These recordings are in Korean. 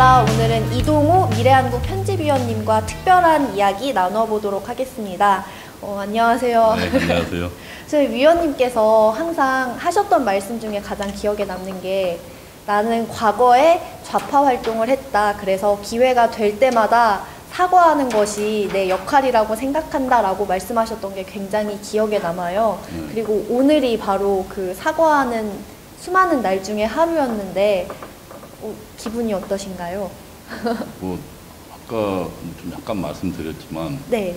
반갑습니다. 오늘은 이동호 미래한국 편집위원님과 특별한 이야기 나눠보도록 하겠습니다. 안녕하세요. 네, 안녕하세요. 저희 위원님께서 항상 하셨던 말씀 중에 가장 기억에 남는 게 나는 과거에 좌파 활동을 했다. 그래서 기회가 될 때마다 사과하는 것이 내 역할이라고 생각한다 라고 말씀하셨던 게 굉장히 기억에 남아요. 그리고 오늘이 바로 그 사과하는 수많은 날 중에 하루였는데 기분이 어떠신가요? 뭐 아까 좀 약간 말씀드렸지만 네.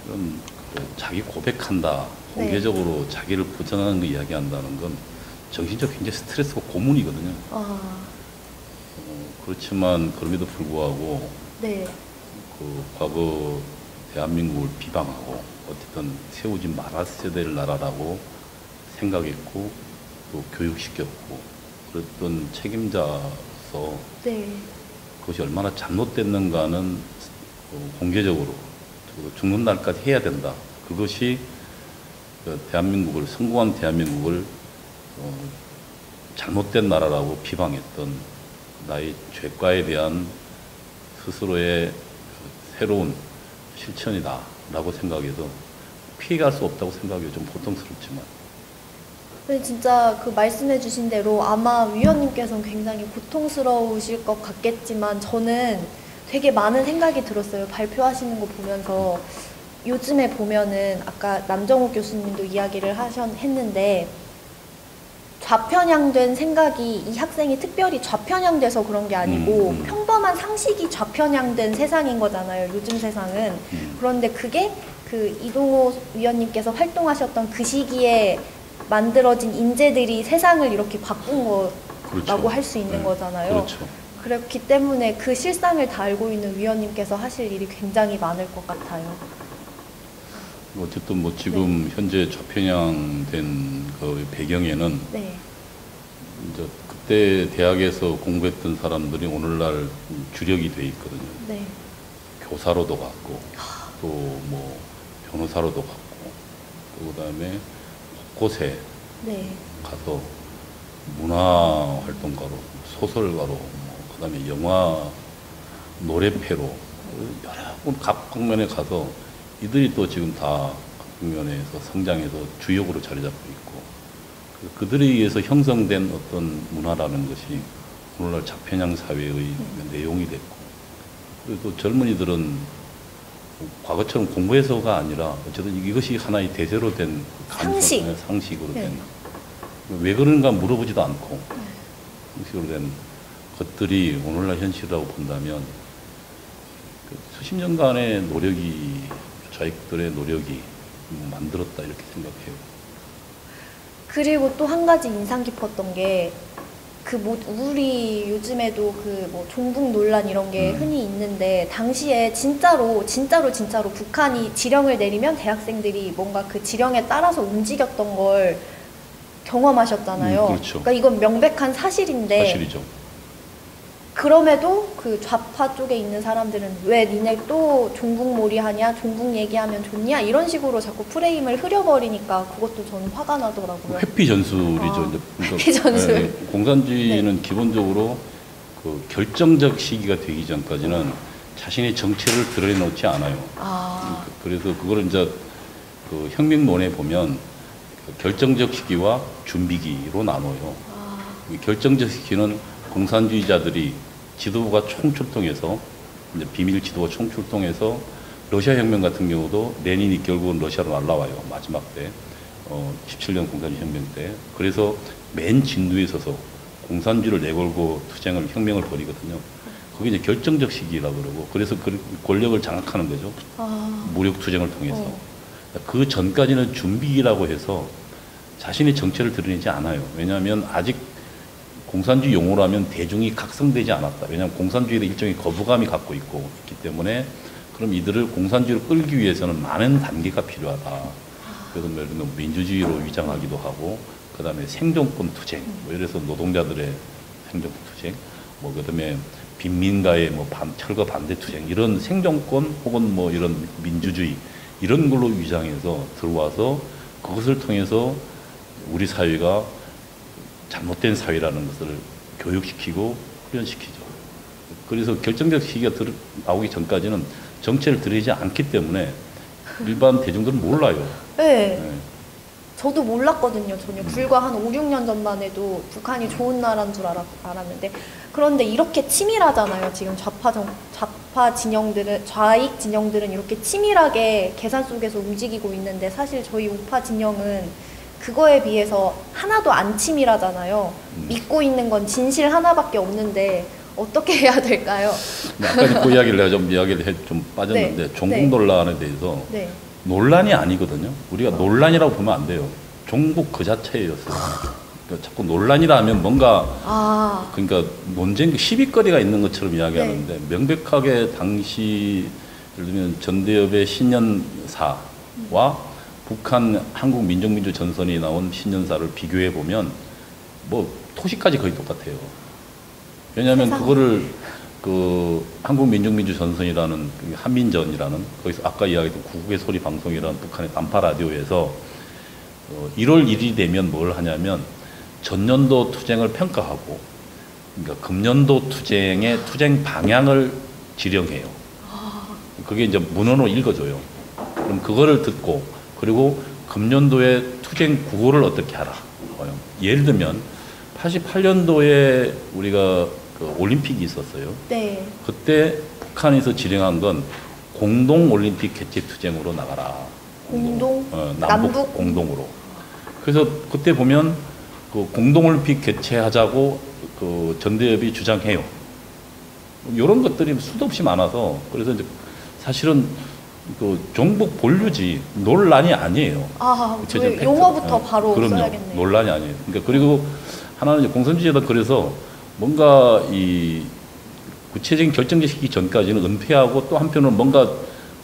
실은 자기 고백한다, 네. 공개적으로 자기를 부정하는 거 이야기한다는 건 정신적 굉장히 스트레스고 고문이거든요. 그렇지만 그럼에도 불구하고 네. 그 과거 대한민국을 비방하고 어쨌든 세우지 말았어야 될 나라라고 생각했고 또 교육시켰고 그랬던 책임자로서 네. 그것이 얼마나 잘못됐는가는 공개적으로 죽는 날까지 해야 된다. 그것이 대한민국을, 성공한 대한민국을 잘못된 나라라고 비방했던 나의 죄과에 대한 스스로의 새로운 실천이다 라고 생각해도 피해갈 수 없다고 생각해요. 좀 고통스럽지만. 근데 진짜 그 말씀해 주신 대로 아마 위원님께서는 굉장히 고통스러우실 것 같겠지만 저는 되게 많은 생각이 들었어요. 발표하시는 거 보면서. 요즘에 보면은 아까 남정욱 교수님도 이야기를 했는데 좌편향된 생각이 이 학생이 특별히 좌편향돼서 그런 게 아니고 평범한 상식이 좌편향된 세상인 거잖아요. 요즘 세상은. 그런데 그게 그 이동호 위원님께서 활동하셨던 그 시기에 만들어진 인재들이 세상을 이렇게 바꾼 거라고 그렇죠. 할 수 있는 네. 거잖아요. 그렇죠. 그렇기 때문에 그 실상을 다 알고 있는 위원님께서 하실 일이 굉장히 많을 것 같아요. 어쨌든 뭐 지금 현재 좌편향된 그 배경에는 네. 이제 그때 대학에서 공부했던 사람들이 오늘날 주력이 돼 있거든요. 네. 교사로도 갔고 또 뭐 변호사로도 갔고 또 그다음에 곳곳에 네. 가서 문화 활동가로, 소설가로, 뭐 그다음에 영화 노래패로 여러 각 방면에 가서 이들이 또 지금 다 각 방면에서 성장해서 주역으로 자리 잡고 있고 그들에 의해서 형성된 어떤 문화라는 것이 오늘날 좌편향 사회의 내용이 됐고 그리고 또 젊은이들은 과거처럼 공부해서가 아니라 어쨌든 이것이 하나의 대세로 된 상식으로 된 왜 그런가 물어보지도 않고 상식으로 된 것들이 오늘날 현실이라고 본다면 수십 년간의 노력이 자익들의 노력이 만들었다 이렇게 생각해요. 그리고 또 한 가지 인상 깊었던 게 그 뭐 우리 요즘에도 그 뭐 종북 논란 이런 게 흔히 있는데 당시에 진짜로 북한이 지령을 내리면 대학생들이 뭔가 그 지령에 따라서 움직였던 걸 경험하셨잖아요. 그렇죠. 그러니까 이건 명백한 사실인데 사실이죠. 그럼에도 그 좌파 쪽에 있는 사람들은 왜 니네 또 종북몰이 하냐, 종북 얘기하면 좋냐 이런 식으로 자꾸 프레임을 흐려버리니까 그것도 저는 화가 나더라고요. 회피 전술이죠. 그러니까 회피 전술. 네, 공산주의는 기본적으로 그 결정적 시기가 되기 전까지는 자신의 정체를 드러내놓지 않아요. 그래서 그걸 이제 그 혁명론에 보면 그 결정적 시기와 준비기로 나눠요. 결정적 시기는 공산주의자들이 지도부가 총출동해서 이제 비밀 지도가 총출동해서 러시아 혁명 같은 경우도 레닌이 결국은 러시아로 날라와요. 마지막 때 17년 공산주의 혁명 때. 그래서 맨 진두에 서서 공산주의를 내걸고 투쟁을 혁명을 벌이거든요. 그게 이제 결정적 시기라고 그러고 그래서 그 권력을 장악하는 거죠. 무력 투쟁을 통해서. 그 전까지는 준비기라고 해서 자신의 정체를 드러내지 않아요. 왜냐하면 아직 공산주의 용어로 하면 대중이 각성되지 않았다. 왜냐하면 공산주의에 일종의 거부감이 갖고 있기 때문에 그럼 이들을 공산주의로 끌기 위해서는 많은 단계가 필요하다. 그래서 예를 들면 민주주의로 위장하기도 하고 그 다음에 생존권 투쟁, 뭐 이래서 노동자들의 생존권 투쟁, 뭐 그다음에 빈민가의 뭐 철거 반대 투쟁 이런 생존권 혹은 뭐 이런 민주주의 이런 걸로 위장해서 들어와서 그것을 통해서 우리 사회가 잘못된 사회라는 것을 교육시키고 훈련시키죠. 그래서 결정적 시기가 나오기 전까지는 정체를 드러내지 않기 때문에 일반 대중들은 몰라요. 네. 네. 저도 몰랐거든요. 전혀. 불과 한 5, 6년 전만 해도 북한이 좋은 나라인 줄 알았는데 그런데 이렇게 치밀하잖아요. 지금 좌파 진영들은 좌익 진영들은 이렇게 치밀하게 계산 속에서 움직이고 있는데 사실 저희 우파 진영은 그거에 비해서 하나도 안 치밀하잖아요. 믿고 있는 건 진실 하나밖에 없는데 어떻게 해야 될까요? 아까 그 이야기를 내가 좀 이야기를 좀 빠졌는데 네. 종북 네. 논란에 대해서 네. 논란이 아니거든요. 우리가 논란이라고 보면 안 돼요. 종북 그 자체였어요. 그러니까 자꾸 논란이라 하면 뭔가 그러니까 논쟁 시비거리가 있는 것처럼 이야기하는데 네. 명백하게 당시 예를 들면 전대협의 신년사와 북한 한국민족민주전선이 나온 신년사를 비교해 보면 뭐 토시까지 거의 똑같아요. 왜냐하면 그거를 그 한국민족민주전선이라는 한민전이라는 거기서 아까 이야기했던 구국의 소리 방송이라는 북한의 단파 라디오에서 1월 1일이 되면 뭘 하냐면 전년도 투쟁을 평가하고 그러니까 금년도 투쟁의 투쟁 방향을 지령해요. 그게 이제 문헌으로 읽어줘요. 그럼 그거를 듣고 그리고 금년도에 투쟁 구호를 어떻게 하라. 예를 들면 88년도에 우리가 그 올림픽이 있었어요. 네. 그때 북한에서 지령한 건 공동 올림픽 개최 투쟁으로 나가라. 남북 공동으로. 그래서 그때 보면 그 공동 올림픽 개최하자고 그 전대협이 주장해요. 이런 것들이 수도 없이 많아서 그래서 이제 사실은 그 종북 본류지 논란이 아니에요. 저 용어부터 바로 그럼요. 써야겠네요. 논란이 아니에요. 그러니까 그리고 하나는 이제 공산주의다 그래서 뭔가 이 구체적인 결정적 시기 전까지는 은폐하고 또 한편으로는 뭔가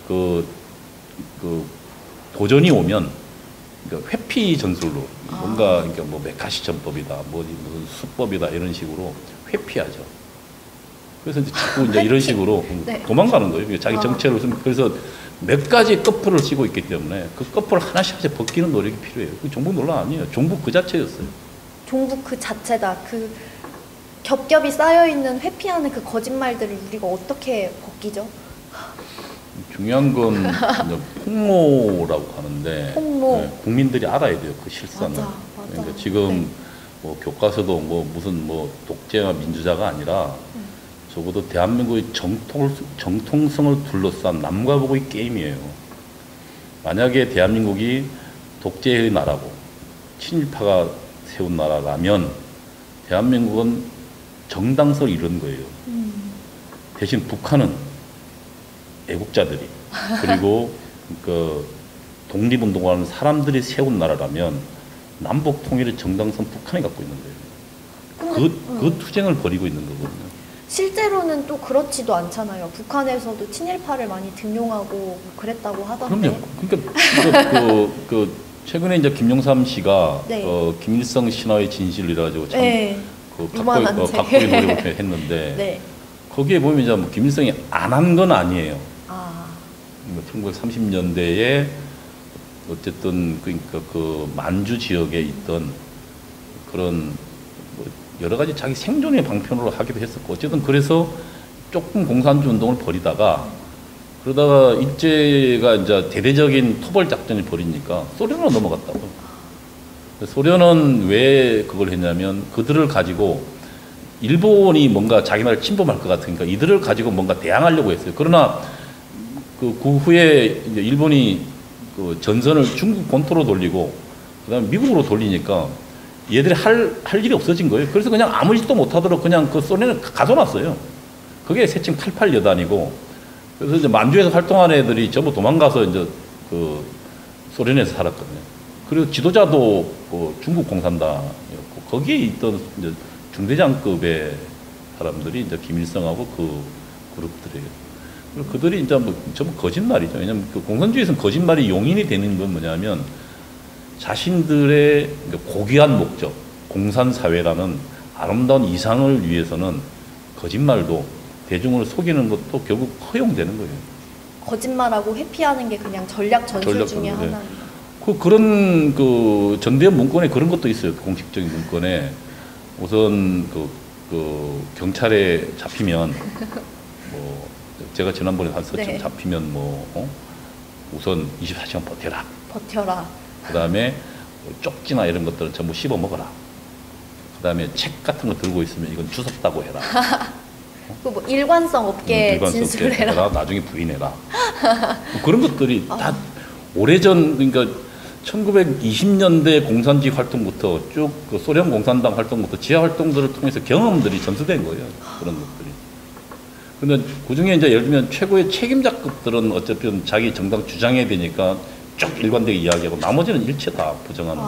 그 도전이 오면 그러니까 회피 전술로 뭔가 그러니까 뭐 메카시전법이다, 뭐 무슨 수법이다 이런 식으로 회피하죠. 그래서 이제 자꾸 이제 이런 식으로 네. 도망가는 거예요. 자기 정체를 그래서 몇 가지 커플을 씌고 있기 때문에 그 커플을 하나씩 벗기는 노력이 필요해요. 그 종북 논란 아니에요. 종북 그 자체였어요. 종북 그 자체다. 그 겹겹이 쌓여있는 회피하는 그 거짓말들을 우리가 어떻게 벗기죠? 중요한 건 이제 폭로라고 하는데 폭로. 네, 국민들이 알아야 돼요. 그 실상을. 맞아. 그러니까 지금 네. 뭐 교과서도 뭐 무슨 뭐 독재와 민주자가 아니라 적어도 대한민국의 정통성을 둘러싼 남과 북의 게임이에요. 만약에 대한민국이 독재의 나라고 친일파가 세운 나라라면 대한민국은 정당성을 이룬 거예요. 대신 북한은 애국자들이 그리고 그 독립운동하는 사람들이 세운 나라라면 남북 통일의 정당성 북한이 갖고 있는 거예요. 그 투쟁을 벌이고 있는 거거든요. 실제로는 또 그렇지도 않잖아요. 북한에서도 친일파를 많이 등용하고 그랬다고 하던데. 그럼요. 그러니까 최근에 이제 김용삼 씨가 네. 김일성 신화의 진실이라 가지고 참 네. 각고의 노력을 했는데 네. 거기에 보면 이제 뭐 김일성이 안 한 건 아니에요. 1930년대에 어쨌든 그러니까 그 만주 지역에 있던 그런 뭐 여러 가지 자기 생존의 방편으로 하기도 했었고 어쨌든 그래서 조금 공산주 운동을 벌이다가 그러다가 일제가 이제 대대적인 토벌 작전을 벌이니까 소련으로 넘어갔다고. 소련은 왜 그걸 했냐면 그들을 가지고 일본이 뭔가 자기 나라를 침범할 것 같으니까 이들을 가지고 뭔가 대항하려고 했어요. 그러나 그 후에 이제 일본이 그 전선을 중국 본토로 돌리고 그다음에 미국으로 돌리니까 얘들이 할 일이 없어진 거예요. 그래서 그냥 아무 짓도 못하도록 그냥 그 소련을 가둬놨어요. 그게 세칭 88 여단이고 그래서 이제 만주에서 활동한 애들이 전부 도망가서 이제 그 소련에서 살았거든요. 그리고 지도자도 그 중국 공산당이었고 거기에 있던 이제 중대장급의 사람들이 이제 김일성하고 그 그룹들이에요. 그리고 그들이 이제 뭐 전부 거짓말이죠. 왜냐하면 그 공산주의에서는 거짓말이 용인이 되는 건 뭐냐면 자신들의 고귀한 목적, 공산사회라는 아름다운 이상을 위해서는 거짓말도 대중을 속이는 것도 결국 허용되는 거예요. 거짓말하고 회피하는 게 그냥 전략 전술 중에 하나. 그런 그 전대협 문건에 그런 것도 있어요. 공식적인 문건에 우선 그 그 경찰에 잡히면 뭐 제가 지난번에 한 서점 네. 잡히면 뭐 우선 24시간 버텨라. 버텨라. 그다음에 쪽지나 이런 것들은 전부 씹어 먹어라. 그다음에 책 같은 거 들고 있으면 이건 주웠다고 해라. 그 뭐 일관성 없게 일관성 없게 진술해라. 해라. 나중에 부인해라. 뭐 그런 것들이 다 오래전 그러니까 1920년대 공산주의 활동부터 쭉 그 소련 공산당 활동부터 지하 활동들을 통해서 경험들이 전수된 거예요. 그런 것들이. 근데 그 중에 이제 예를 들면 최고의 책임자급들은 어차피 자기 정당 주장해야 되니까 쭉 일관되게 이야기하고 나머지는 일체 다 부정하는.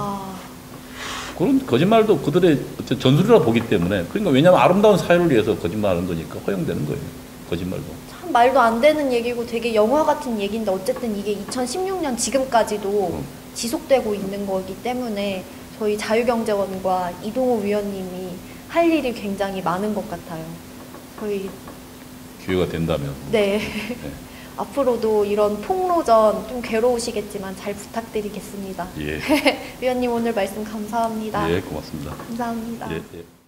그런 거짓말도 그들의 전술이라 보기 때문에 그러니까 왜냐하면 아름다운 사회를 위해서 거짓말하는 거니까 허용되는 거예요. 거짓말도. 참 말도 안 되는 얘기고 되게 영화 같은 얘기인데 어쨌든 이게 2016년 지금까지도 지속되고 있는 거기 때문에 저희 자유경제원과 이동호 위원님이 할 일이 굉장히 많은 것 같아요. 저희 기회가 된다면. 네. 네. 앞으로도 이런 폭로전 좀 괴로우시겠지만 잘 부탁드리겠습니다. 예. 위원님 오늘 말씀 감사합니다. 예, 고맙습니다. 감사합니다. 예, 예.